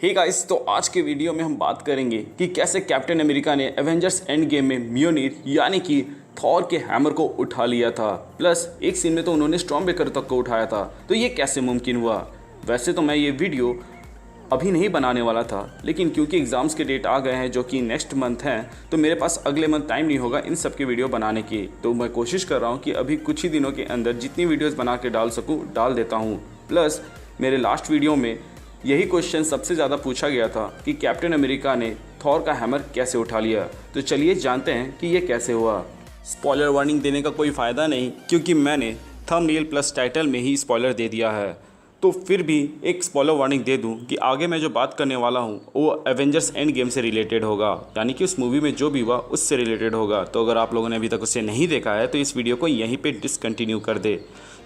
Hey guys, तो आज के वीडियो में हम बात करेंगे कि कैसे कैप्टन अमेरिका ने एवेंजर्स एंड गेम में म्योनिर यानी कि थॉर के हैमर को उठा लिया था। प्लस एक सीन में तो उन्होंने स्टॉर्मब्रेकर तक को उठाया था। तो ये कैसे मुमकिन हुआ? वैसे तो मैं ये वीडियो अभी नहीं बनाने वाला था, लेकिन क्योंकि एग्ज़ाम्स के डेट आ गए हैं जो कि नेक्स्ट मंथ हैं, तो मेरे पास अगले मंथ टाइम नहीं होगा इन सब की वीडियो बनाने की। तो मैं कोशिश कर रहा हूँ कि अभी कुछ ही दिनों के अंदर जितनी वीडियोस बना के डाल सकूँ डाल देता हूँ। प्लस मेरे लास्ट वीडियो में यही क्वेश्चन सबसे ज़्यादा पूछा गया था कि कैप्टन अमेरिका ने थॉर का हैमर कैसे उठा लिया। तो चलिए जानते हैं कि ये कैसे हुआ। स्पॉइलर वार्निंग देने का कोई फ़ायदा नहीं, क्योंकि मैंने थंबनेल प्लस टाइटल में ही स्पॉइलर दे दिया है। तो फिर भी एक स्पॉइलर वार्निंग दे दूं कि आगे मैं जो बात करने वाला हूं वो एवेंजर्स एंड गेम से रिलेटेड होगा, यानी कि उस मूवी में जो भी हुआ उससे रिलेटेड होगा। तो अगर आप लोगों ने अभी तक उसे नहीं देखा है तो इस वीडियो को यहीं पे डिसकंटिन्यू कर दे।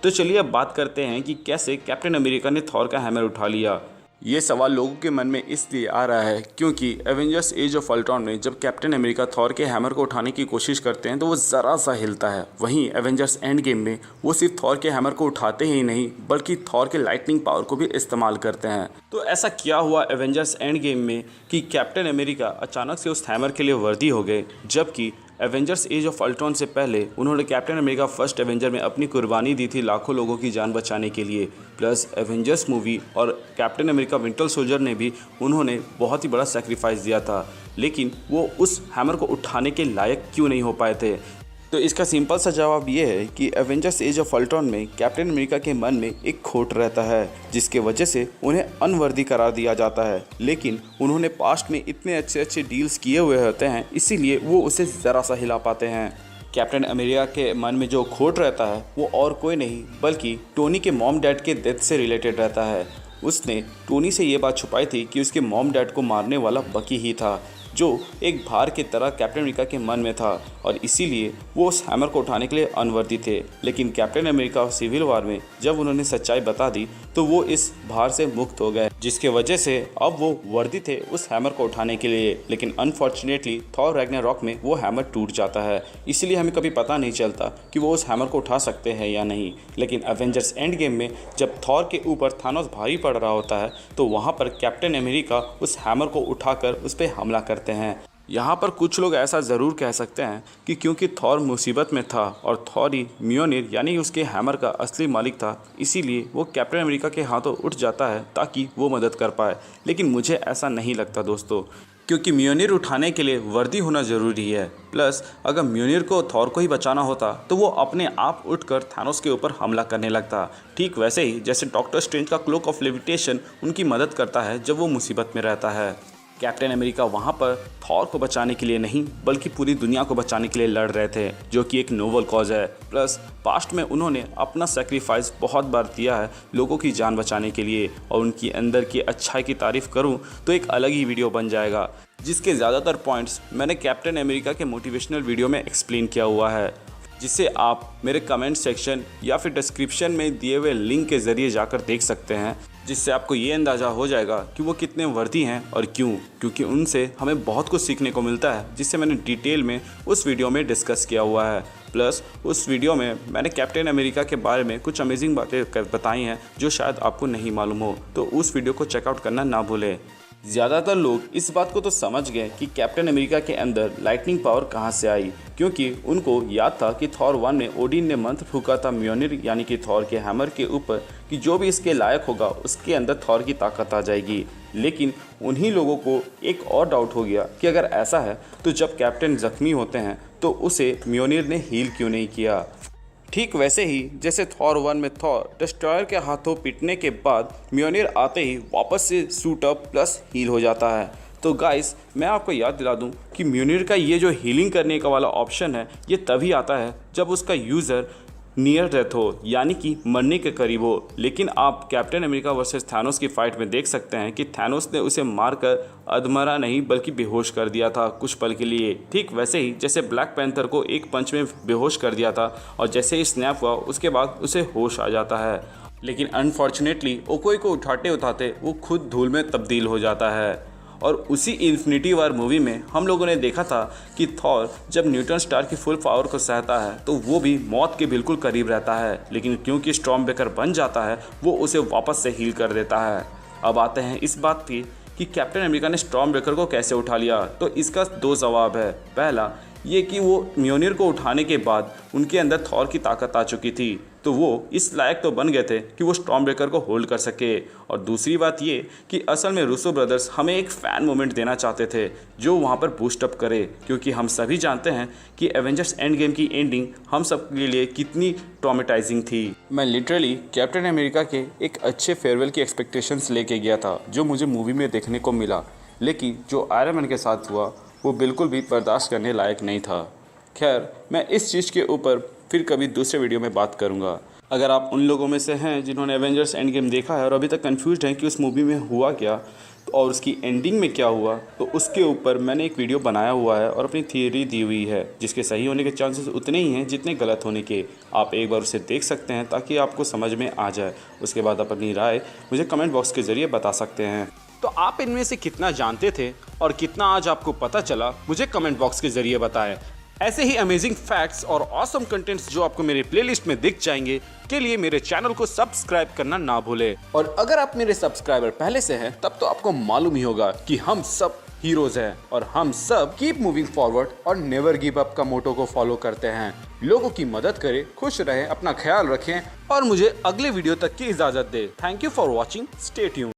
तो चलिए अब बात करते हैं कि कैसे कैप्टन अमेरिका ने थॉर का हैमर उठा लिया। ये सवाल लोगों के मन में इसलिए आ रहा है क्योंकि एवेंजर्स एज ऑफ अल्ट्रॉन में जब कैप्टन अमेरिका थॉर के हैमर को उठाने की कोशिश करते हैं तो वो ज़रा सा हिलता है। वहीं एवेंजर्स एंड गेम में वो सिर्फ थॉर के हैमर को उठाते ही नहीं बल्कि थॉर के लाइटनिंग पावर को भी इस्तेमाल करते हैं। तो ऐसा क्या हुआ एवेंजर्स एंड गेम में कि कैप्टन अमेरिका अचानक से उस हैमर के लिए वर्दी हो गए, जबकि एवेंजर्स एज ऑफ अल्ट्रॉन से पहले उन्होंने कैप्टन अमेरिका फर्स्ट एवेंजर में अपनी कुर्बानी दी थी लाखों लोगों की जान बचाने के लिए। प्लस एवेंजर्स मूवी और कैप्टन अमेरिका विंटर सोल्जर ने भी उन्होंने बहुत ही बड़ा सेक्रीफाइस दिया था, लेकिन वो उस हैमर को उठाने के लायक क्यों नहीं हो पाए थे? तो इसका सिंपल सा जवाब ये है कि एवेंजर्स एज ऑफ अल्ट्रॉन में कैप्टन अमेरिका के मन में एक खोट रहता है, जिसके वजह से उन्हें अनवर्दी करार दिया जाता है। लेकिन उन्होंने पास्ट में इतने अच्छे अच्छे डील्स किए हुए होते हैं, इसीलिए वो उसे ज़रा सा हिला पाते हैं। कैप्टन अमेरिका के मन में जो खोट रहता है वो और कोई नहीं बल्कि टोनी के मॉम डैड के डेथ से रिलेटेड रहता है। उसने टोनी से ये बात छुपाई थी कि उसके मॉम डैड को मारने वाला बकी ही था, जो एक भार की तरह कैप्टन अमेरिका के मन में था, और इसीलिए वो उस हैमर को उठाने के लिए अनवर्दी थे। लेकिन कैप्टन अमेरिका सिविल वॉर में जब उन्होंने सच्चाई बता दी तो वो इस भार से मुक्त हो गए, जिसके वजह से अब वो वर्दी थे उस हैमर को उठाने के लिए। लेकिन अनफॉर्चुनेटली थॉर रैग्नारॉक में वो हैमर टूट जाता है, इसीलिए हमें कभी पता नहीं चलता कि वो उस हैमर को उठा सकते हैं या नहीं। लेकिन एवेंजर्स एंड गेम में जब थॉर के ऊपर थानोस भारी पड़ रहा होता है तो वहाँ पर कैप्टन अमेरिका उस हैमर को उठाकर उस पर हमला करते हैं। यहाँ पर कुछ लोग ऐसा ज़रूर कह सकते हैं कि क्योंकि थॉर मुसीबत में था और थॉर ही म्योनिर यानी उसके हैमर का असली मालिक था, इसीलिए वो कैप्टन अमेरिका के हाथों उठ जाता है ताकि वो मदद कर पाए। लेकिन मुझे ऐसा नहीं लगता दोस्तों, क्योंकि म्योनिर उठाने के लिए वर्दी होना ज़रूरी है। प्लस अगर म्योनिर को थॉर को ही बचाना होता तो वो अपने आप उठकर थानोस के ऊपर हमला करने लगता, ठीक वैसे ही जैसे डॉक्टर स्ट्रेंज का क्लोक ऑफ लेविटेशन उनकी मदद करता है जब वो मुसीबत में रहता है। कैप्टन अमेरिका वहाँ पर थॉर को बचाने के लिए नहीं बल्कि पूरी दुनिया को बचाने के लिए लड़ रहे थे, जो कि एक नोबल कॉज है। प्लस पास्ट में उन्होंने अपना सेक्रीफाइस बहुत बार दिया है लोगों की जान बचाने के लिए, और उनकी अंदर की अच्छाई की तारीफ़ करूं तो एक अलग ही वीडियो बन जाएगा, जिसके ज़्यादातर पॉइंट्स मैंने कैप्टन अमेरिका के मोटिवेशनल वीडियो में एक्सप्लेन किया हुआ है, जिसे आप मेरे कमेंट सेक्शन या फिर डिस्क्रिप्शन में दिए हुए लिंक के ज़रिए जाकर देख सकते हैं, जिससे आपको ये अंदाज़ा हो जाएगा कि वो कितने वर्दी हैं और क्यों। क्योंकि उनसे हमें बहुत कुछ सीखने को मिलता है, जिससे मैंने डिटेल में उस वीडियो में डिस्कस किया हुआ है। प्लस उस वीडियो में मैंने कैप्टन अमेरिका के बारे में कुछ अमेजिंग बातें बताई हैं जो शायद आपको नहीं मालूम हो, तो उस वीडियो को चेकआउट करना ना भूलें। ज़्यादातर लोग इस बात को तो समझ गए कि कैप्टन अमेरिका के अंदर लाइटनिंग पावर कहाँ से आई, क्योंकि उनको याद था कि थॉर 1 में ओडिन ने मंत्र फूका था म्योनिर यानी कि थॉर के हैमर के ऊपर कि जो भी इसके लायक होगा उसके अंदर थॉर की ताकत आ जाएगी। लेकिन उन्हीं लोगों को एक और डाउट हो गया कि अगर ऐसा है तो जब कैप्टन ज़ख्मी होते हैं तो उसे म्योनिर ने हील क्यों नहीं किया। ठीक वैसे ही जैसे थॉर 1 में थॉर डिस्ट्रॉयर के हाथों पीटने के बाद म्योनिर आते ही वापस से सूट अप प्लस हील हो जाता है। तो गाइस, मैं आपको याद दिला दूं कि म्योनिर का ये जो हीलिंग करने का वाला ऑप्शन है ये तभी आता है जब उसका यूज़र नियर डेथ हो, यानी कि मरने के करीब हो। लेकिन आप कैप्टन अमेरिका वर्सेस थानोस की फाइट में देख सकते हैं कि थानोस ने उसे मारकर अधमरा नहीं बल्कि बेहोश कर दिया था कुछ पल के लिए, ठीक वैसे ही जैसे ब्लैक पैंथर को एक पंच में बेहोश कर दिया था और जैसे ही स्नैप हुआ उसके बाद उसे होश आ जाता है। लेकिन अनफॉर्चुनेटली ओकोई को उठाते उठाते वो खुद धूल में तब्दील हो जाता है। और उसी इन्फिनिटी वॉर मूवी में हम लोगों ने देखा था कि थॉर जब न्यूटन स्टार की फुल पावर को सहता है तो वो भी मौत के बिल्कुल करीब रहता है, लेकिन क्योंकि स्टॉर्मब्रेकर बन जाता है वो उसे वापस से हील कर देता है। अब आते हैं इस बात की कि कैप्टन अमेरिका ने स्टॉर्म ब्रेकर को कैसे उठा लिया, तो इसका दो जवाब है। पहला ये कि वो म्योनिर को उठाने के बाद उनके अंदर थॉर की ताकत आ चुकी थी, तो वो इस लायक तो बन गए थे कि वो स्टॉर्म ब्रेकर को होल्ड कर सके। और दूसरी बात ये कि असल में रूसो ब्रदर्स हमें एक फ़ैन मोमेंट देना चाहते थे जो वहाँ पर बूस्ट अप करे, क्योंकि हम सभी जानते हैं कि एवेंजर्स एंड गेम की एंडिंग हम सब के लिए कितनी ट्रॉमेटाइजिंग थी। मैं लिटरली कैप्टन अमेरिका के एक अच्छे फेयरवेल की एक्सपेक्टेशंस लेके गया था जो मुझे मूवी में देखने को मिला, लेकिन जो आयरन मैन के साथ हुआ वो बिल्कुल भी बर्दाश्त करने लायक नहीं था। खैर, मैं इस चीज़ के ऊपर फिर कभी दूसरे वीडियो में बात करूंगा। अगर आप उन लोगों में से हैं जिन्होंने एवेंजर्स एंड गेम देखा है और अभी तक कंफ्यूज्ड हैं कि उस मूवी में हुआ क्या और उसकी एंडिंग में क्या हुआ, तो उसके ऊपर मैंने एक वीडियो बनाया हुआ है और अपनी थियरी दी हुई है, जिसके सही होने के चांसेस उतने ही हैं जितने गलत होने के। आप एक बार उसे देख सकते हैं ताकि आपको समझ में आ जाए। उसके बाद आप अपनी राय मुझे कमेंट बॉक्स के ज़रिए बता सकते हैं। तो आप इनमें से कितना जानते थे और कितना आज आपको पता चला, मुझे कमेंट बॉक्स के ज़रिए बताएं। ऐसे ही अमेजिंग फैक्ट्स और ऑसम कंटेंट्स जो आपको मेरे प्लेलिस्ट में दिख जाएंगे के लिए मेरे चैनल को सब्सक्राइब करना ना भूलें। और अगर आप मेरे सब्सक्राइबर पहले से हैं तब तो आपको मालूम ही होगा कि हम सब हीरोज हैं और हम सब कीप मूविंग फॉरवर्ड और नेवर गिव अप का मोटो को फॉलो करते हैं। लोगों की मदद करें, खुश रहें, अपना ख्याल रखें और मुझे अगले वीडियो तक की इजाज़त दें। Thank you for watching, stay tuned.